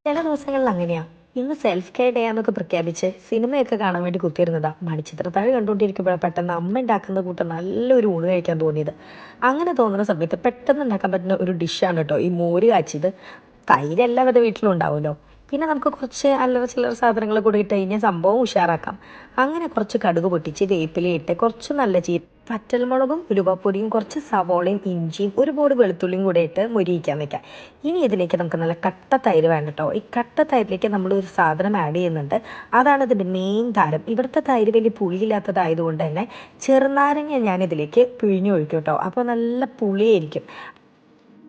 ചില ദിവസങ്ങളിൽ അങ്ങനെയാ. ഇന്ന് സെൽഫ് കെയർ ഡേ ആന്നൊക്കെ പ്രഖ്യാപിച്ച് സിനിമയൊക്കെ കാണാൻ വേണ്ടി കുത്തിയിരുന്നതാ. മണിച്ചിത്രത്താഴ് കണ്ടുകൊണ്ടിരിക്കുമ്പോഴാണ് പെട്ടെന്ന് അമ്മ ഉണ്ടാക്കുന്ന കൂട്ടം നല്ലൊരു ഊണ് കഴിക്കാൻ തോന്നിയത്. അങ്ങനെ തോന്നുന്ന സമയത്ത് പെട്ടെന്ന് ഉണ്ടാക്കാൻ പറ്റുന്ന ഒരു ഡിഷാണ് കേട്ടോ ഈ മോര് കാച്ചിയത്. തൈര് എല്ലാവരുടെ വീട്ടിലും ഉണ്ടാവുമല്ലോ. പിന്നെ നമുക്ക് കുറച്ച് അല്ലറ ചില്ലറ സാധനങ്ങൾ കൂടി ഇട്ട് കഴിഞ്ഞാൽ സംഭവം ഉഷാറാക്കാം. അങ്ങനെ കുറച്ച് കടുക് പൊട്ടിച്ച് വേപ്പിലയിട്ട് കുറച്ച് നല്ല പറ്റൽമുളകും ഉലുവപ്പൊടിയും കുറച്ച് സവോളയും ഇഞ്ചിയും ഒരു ബോട് വെളുത്തുള്ളിയും കൂടെ ഇട്ട് മൊരിയിക്കാൻ വെക്കാം. ഇനി ഇതിലേക്ക് നമുക്ക് നല്ല കട്ട തൈര് വേണം കേട്ടോ. ഈ കട്ട തൈരിലേക്ക് നമ്മൾ ഒരു സാധനം ആഡ് ചെയ്യുന്നുണ്ട്. അതാണ് ഇതിൻ്റെ മെയിൻ താരം. ഇവിടുത്തെ തൈര് വലിയ പുളിയില്ലാത്തതായതുകൊണ്ട് തന്നെ ചെറുനാരങ്ങ ഞാൻ ഇതിലേക്ക് പിഴിഞ്ഞൊഴിക്കും കേട്ടോ. അപ്പോൾ നല്ല പുളിയായിരിക്കും.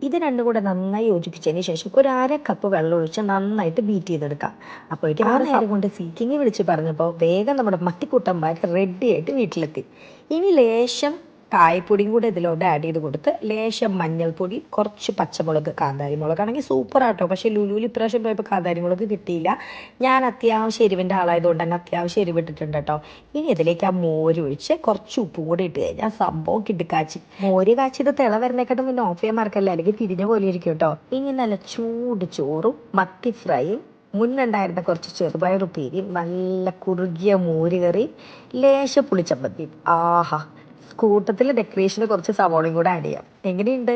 ഇത് രണ്ടും കൂടെ നന്നായി യോജിപ്പിച്ചതിന് ശേഷം ഒരു അര കപ്പ് വെള്ളം ഒഴിച്ച് നന്നായിട്ട് ബീറ്റ് ചെയ്തെടുക്കാം. അപ്പോൾ ആ നേരം കൊണ്ട് സീറ്റിംഗ് വിളിച്ച് പറഞ്ഞപ്പോൾ വേഗം നമ്മുടെ മത്തിക്കുട്ടന്മാർ റെഡി ആയിട്ട് വീട്ടിലെത്തി. ഇനി ലേശം കായപ്പൊടിയും കൂടെ ഇതിലോട്ട് ആഡ് ചെയ്ത് കൊടുത്ത് ലേശം മഞ്ഞൾപ്പൊടി, കുറച്ച് പച്ചമുളക്, കാന്താരി മുളകാണെങ്കിൽ സൂപ്പർ ആട്ടോ. പക്ഷേ ലുലുവിൽ ഇപ്രാവശ്യം പോയപ്പോൾ കാന്താരി മുളക് കിട്ടിയില്ല. ഞാൻ അത്യാവശ്യം എരിവിൻ്റെ ആളായതുകൊണ്ട് തന്നെ അത്യാവശ്യം എരിവിട്ടിട്ടുണ്ട് കേട്ടോ. ഇനി ഇതിലേക്ക് ആ മോര് ഒഴിച്ച് കുറച്ച് ഉപ്പ് കൂടി ഇട്ട് കഴിഞ്ഞാൽ സംഭവം കിടുക്കാച്ചി. മോര് കാച്ചിയത് തിള വരുന്നേക്കാട്ടും പിന്നെ ഓഫ് ചെയ്യാൻ മറക്കല്ല, അല്ലെങ്കിൽ തിരിഞ്ഞ പോലെ ഇരിക്കും കേട്ടോ. ഇനി നല്ല ചൂട് ചോറും മത്തി ഫ്രൈയും മുന്നുണ്ടായിരുന്ന കുറച്ച് ചെറുപയറുപ്പേരിയും നല്ല കുറുകിയ മോര് കറിയും ലേശ പുളിച്ചമ്മന്തിയും. ആഹാ, കൂട്ടത്തിൽ ഡെക്കറേഷന് കുറച്ച് സവോളയും കൂടെ ആഡ് ചെയ്യാം. എങ്ങനെയുണ്ട്?